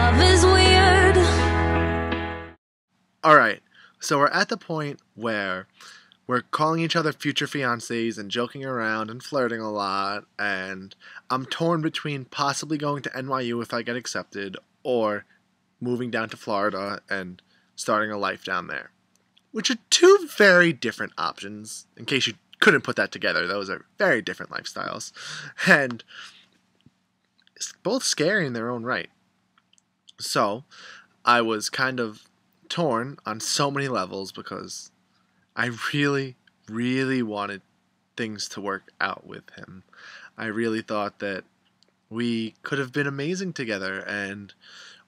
love is weird. Alright, so we're at the point where we're calling each other future fiancés and joking around and flirting a lot, and I'm torn between possibly going to NYU if I get accepted or moving down to Florida and starting a life down there. Which are two very different options, in case you couldn't put that together. Those are very different lifestyles. And it's both scary in their own right. So, I was kind of torn on so many levels because I really, really wanted things to work out with him. I really thought that we could have been amazing together and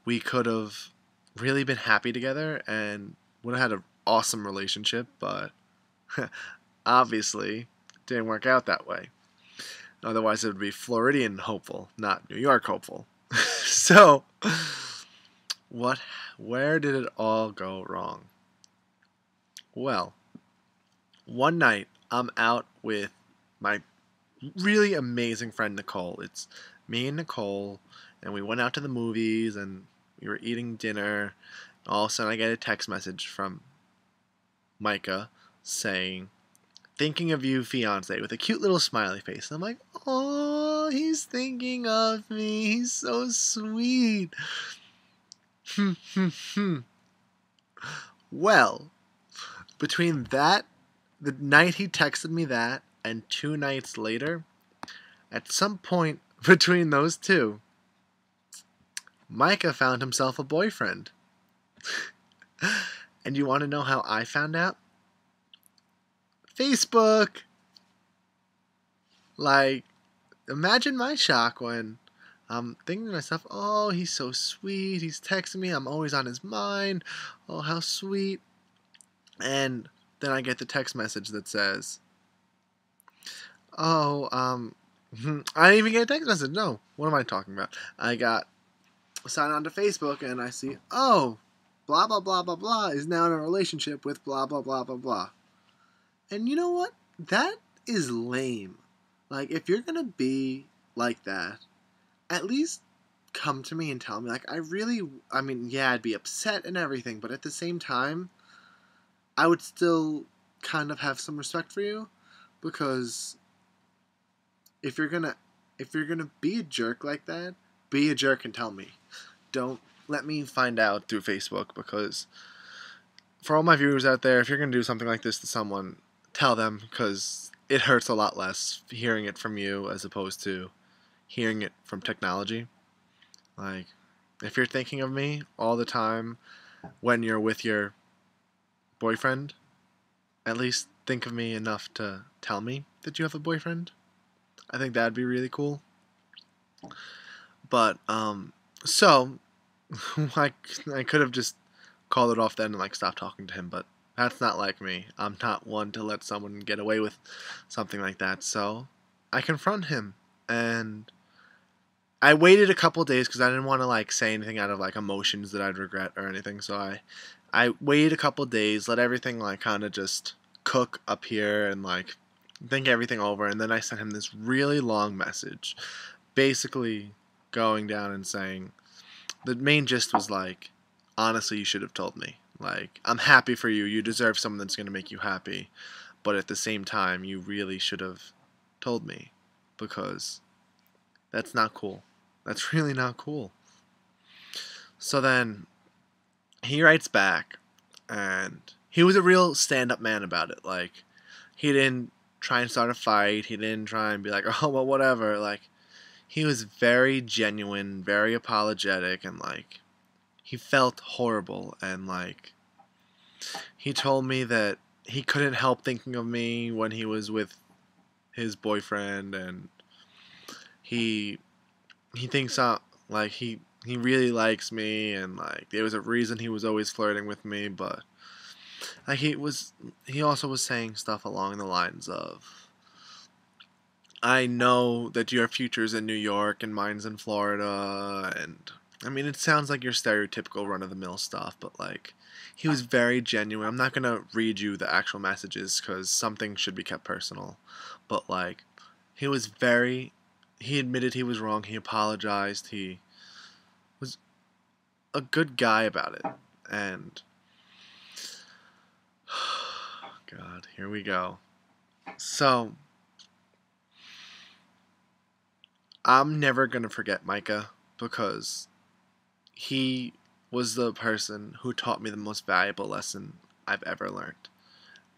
we could have really been happy together and would have had an awesome relationship, but obviously it didn't work out that way. Otherwise it would be Floridian hopeful, not New York hopeful. So, where did it all go wrong? Well, one night I'm out with my really amazing friend Nicole. It's me and Nicole, and we went out to the movies and we were eating dinner. All of a sudden I get a text message from Micah saying, "Thinking of you, fiance," with a cute little smiley face. And I'm like, oh, he's thinking of me. He's so sweet. Well, between that, the night he texted me that, and 2 nights later, at some point between those two, Micah found himself a boyfriend. And you want to know how I found out? Facebook! Like, imagine my shock when I'm thinking to myself, oh, he's so sweet, he's texting me, I'm always on his mind, oh, how sweet. And then I get the text message that says, oh, I didn't even get a text message, no, what am I talking about? I got signed on to Facebook and I see, oh, blah, blah, blah, blah, blah, is now in a relationship with blah, blah, blah, blah, blah. And you know what? That is lame. Like, if you're gonna be like that, at least come to me and tell me, like, I mean, yeah, I'd be upset and everything, but at the same time, I would still kind of have some respect for you, because if you're gonna be a jerk like that, be a jerk and tell me. Don't let me find out through Facebook, because for all my viewers out there, if you're gonna do something like this to someone, tell them, because it hurts a lot less hearing it from you as opposed to hearing it from technology. Like, if you're thinking of me all the time when you're with your boyfriend, at least think of me enough to tell me that you have a boyfriend. I think that'd be really cool. But, so, I could have just called it off then and, like, stopped talking to him, but that's not like me. I'm not one to let someone get away with something like that, so I confront him, and I waited a couple days because I didn't want to, like, say anything out of, like, emotions that I'd regret or anything, so I waited a couple days, let everything, like, kind of just cook up here and, like, think everything over, and then I sent him this really long message, basically going down and saying, the main gist was, like, honestly, you should have told me. Like, I'm happy for you, you deserve someone that's going to make you happy, but at the same time, you really should have told me, because that's not cool. That's really not cool. So then, he writes back, and he was a real stand-up man about it. Like, he didn't try and start a fight, he didn't try and be like, oh, well, whatever. Like, he was very genuine, very apologetic, and, like, he felt horrible, and, like, he told me that he couldn't help thinking of me when he was with his boyfriend, and he thinks like, he really likes me, and, like, there was a reason he was always flirting with me, but, like, he also was saying stuff along the lines of, I know that your future's in New York and mine's in Florida, and I mean, it sounds like your stereotypical run-of-the-mill stuff, but, like, he was very genuine. I'm not going to read you the actual messages because something should be kept personal, but, like, he admitted he was wrong, he apologized, he was a good guy about it. And God, here we go. So I'm never gonna forget Micah because he was the person who taught me the most valuable lesson I've ever learned.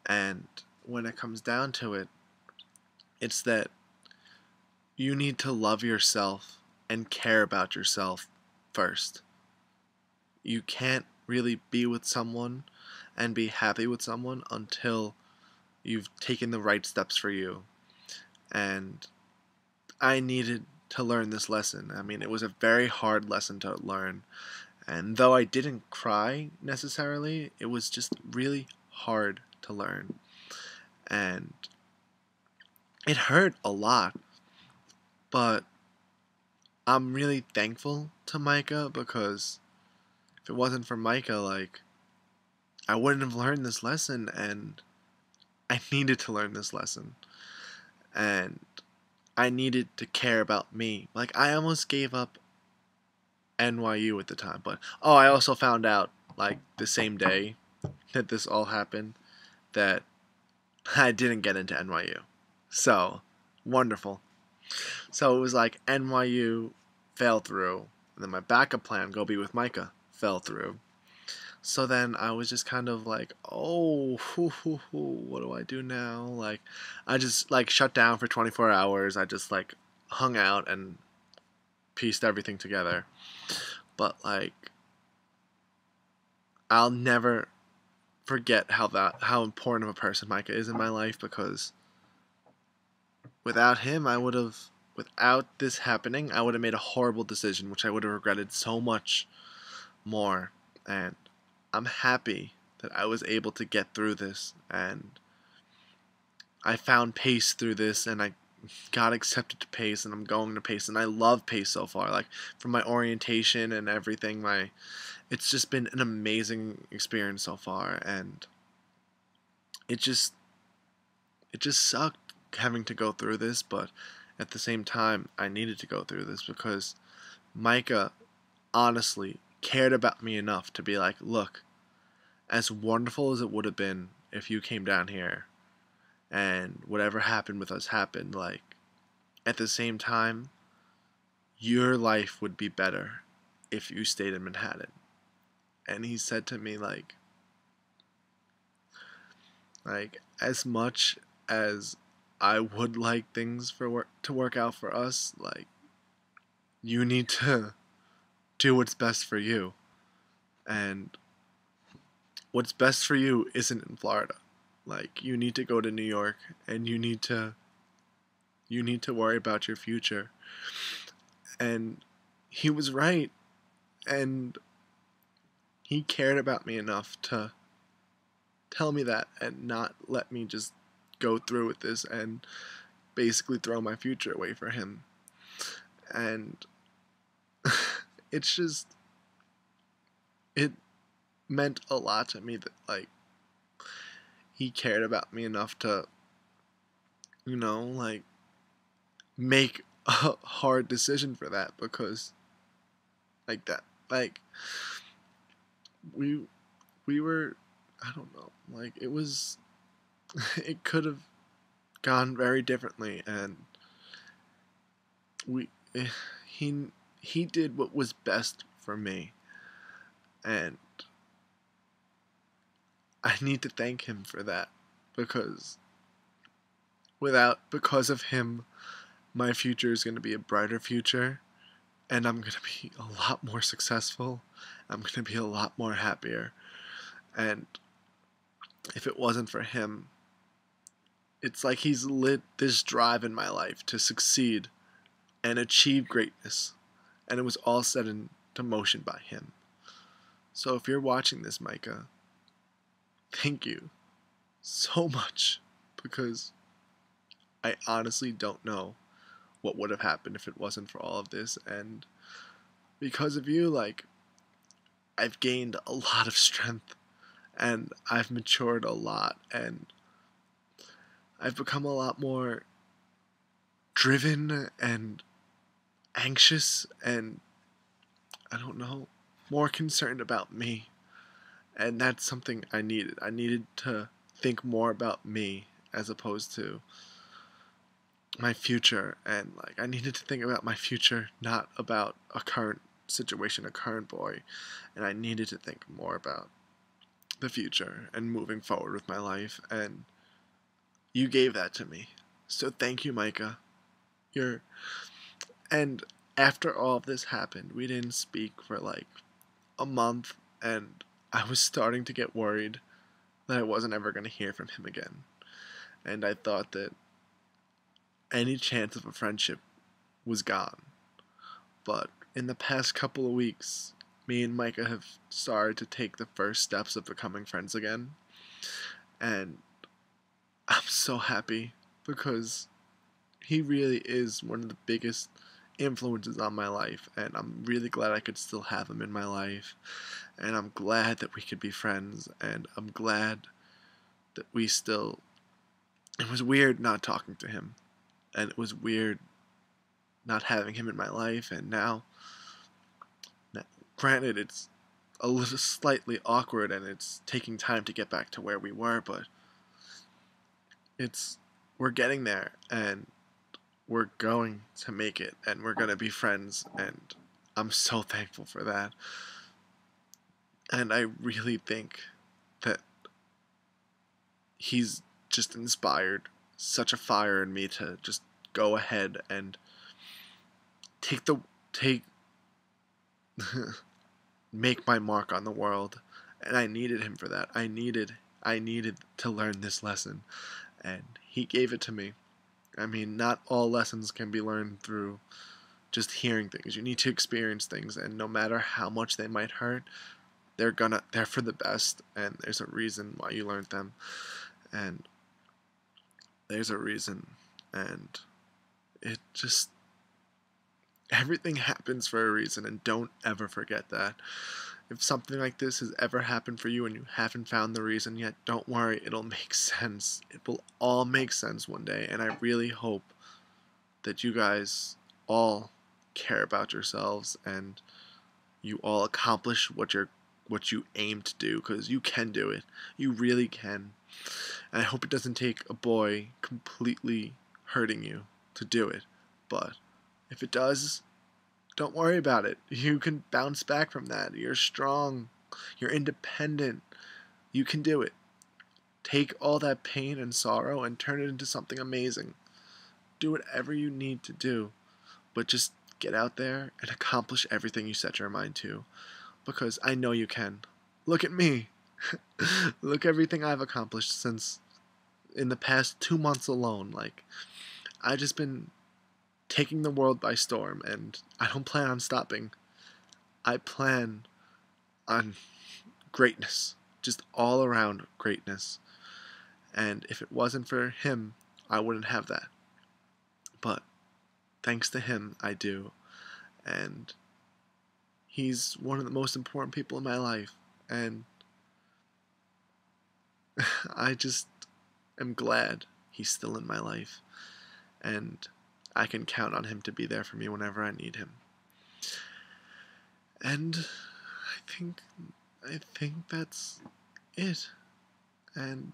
And when it comes down to it, it's that you need to love yourself and care about yourself first. You can't really be with someone and be happy with someone until you've taken the right steps for you. And I needed to learn this lesson. I mean, it was a very hard lesson to learn. And though I didn't cry necessarily, it was just really hard to learn. And it hurt a lot. But I'm really thankful to Micah because if it wasn't for Micah, like, I wouldn't have learned this lesson, and I needed to learn this lesson. And I needed to care about me. Like, I almost gave up NYU at the time, but I also found out, like, the same day that this all happened, that I didn't get into NYU. So, wonderful. So it was like NYU fell through, and then my backup plan, go be with Micah, fell through. So then I was just kind of like, oh, what do I do now? Like, I just, like, shut down for 24 hours. I just, like, hung out and pieced everything together. But, like, I'll never forget how important of a person Micah is in my life, because without him, without this happening, I would have made a horrible decision, which I would have regretted so much more. And I'm happy that I was able to get through this, and I found PACE through this, and I got accepted to PACE, and I'm going to PACE, and I love PACE so far. Like, from my orientation and everything, it's just been an amazing experience so far, and it just sucked having to go through this, but at the same time, I needed to go through this because Micah honestly cared about me enough to be like, look, as wonderful as it would have been if you came down here and whatever happened with us happened, like, at the same time, your life would be better if you stayed in Manhattan. And he said to me, like, as much as I would like things to work out for us, like, you need to do what's best for you. And what's best for you isn't in Florida. Like, you need to go to New York, and you need to worry about your future. And he was right, and he cared about me enough to tell me that and not let me just go through with this and basically throw my future away for him. And it's just, it meant a lot to me that, like, he cared about me enough to, like, make a hard decision for that, because, like, that, like, we were, I don't know, like, it was, it could have gone very differently, and we, he did what was best for me, and I need to thank him for that, because because of him, my future is going to be a brighter future, and I'm going to be a lot more successful. I'm going to be a lot more happier. And if it wasn't for him, it's like he's lit this drive in my life to succeed and achieve greatness. And it was all set into motion by him. So if you're watching this, Micah, thank you so much, because I honestly don't know what would have happened if it wasn't for all of this. And because of you, like, I've gained a lot of strength, and I've matured a lot, and I've become a lot more driven and anxious, and I don't know, more concerned about me. And that's something I needed. I needed to think more about me as opposed to my future. And like, I needed to think about my future, not about a current situation, a current boy. And I needed to think more about the future and moving forward with my life. And you gave that to me. So thank you, Micah. You're And after all of this happened, we didn't speak for like a month, and I was starting to get worried that I wasn't ever going to hear from him again. And I thought that any chance of a friendship was gone. But in the past couple of weeks, me and Micah have started to take the first steps of becoming friends again. And I'm so happy because he really is one of the biggest influences on my life, and I'm really glad I could still have him in my life, and I'm glad that we could be friends, and I'm glad that we still, it was weird not talking to him, and it was weird not having him in my life, and now granted it's a little slightly awkward and it's taking time to get back to where we were, but we're getting there, and we're going to make it, and we're going to be friends, and I'm so thankful for that. And I really think that he's just inspired such a fire in me to just go ahead and make my mark on the world. And I needed him for that. I needed to learn this lesson, and he gave it to me. I mean, not all lessons can be learned through just hearing things. You need to experience things, and no matter how much they might hurt, they're for the best, and there's a reason why you learned them, and there's a reason, and it just, everything happens for a reason, and don't ever forget that. If something like this has ever happened for you and you haven't found the reason yet, don't worry, it'll make sense. It will all make sense one day, and I really hope that you guys all care about yourselves and you all accomplish what you aim to do, because you can do it. You really can. And I hope it doesn't take a boy completely hurting you to do it. But if it does, don't worry about it. You can bounce back from that. You're strong. You're independent. You can do it. Take all that pain and sorrow and turn it into something amazing. Do whatever you need to do, but just get out there and accomplish everything you set your mind to, because I know you can. Look at me. Look everything I've accomplished since in the past 2 months alone. Like, I've just been taking the world by storm, and I don't plan on stopping. I plan on greatness, just all around greatness. And if it wasn't for him, I wouldn't have that. But thanks to him, I do. And he's one of the most important people in my life. And I just am glad he's still in my life. And I can count on him to be there for me whenever I need him. And I think that's it. And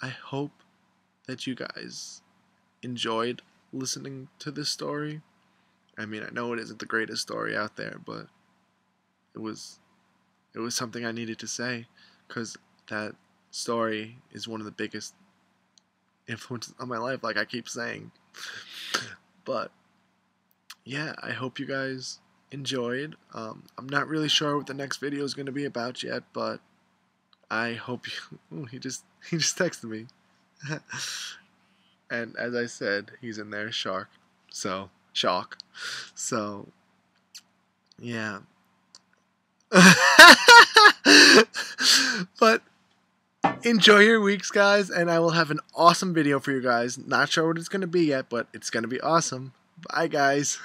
I hope that you guys enjoyed listening to this story. I mean, I know it isn't the greatest story out there, but it was something I needed to say, because that story is one of the biggest influences on my life, like I keep saying. But yeah, I hope you guys enjoyed. I'm not really sure what the next video is going to be about yet, but I hope you. Ooh, he just texted me. And as I said, he's in there, Shawk. So yeah. But enjoy your weeks, guys, and I will have an awesome video for you guys. Not sure what it's going to be yet, but it's going to be awesome. Bye, guys.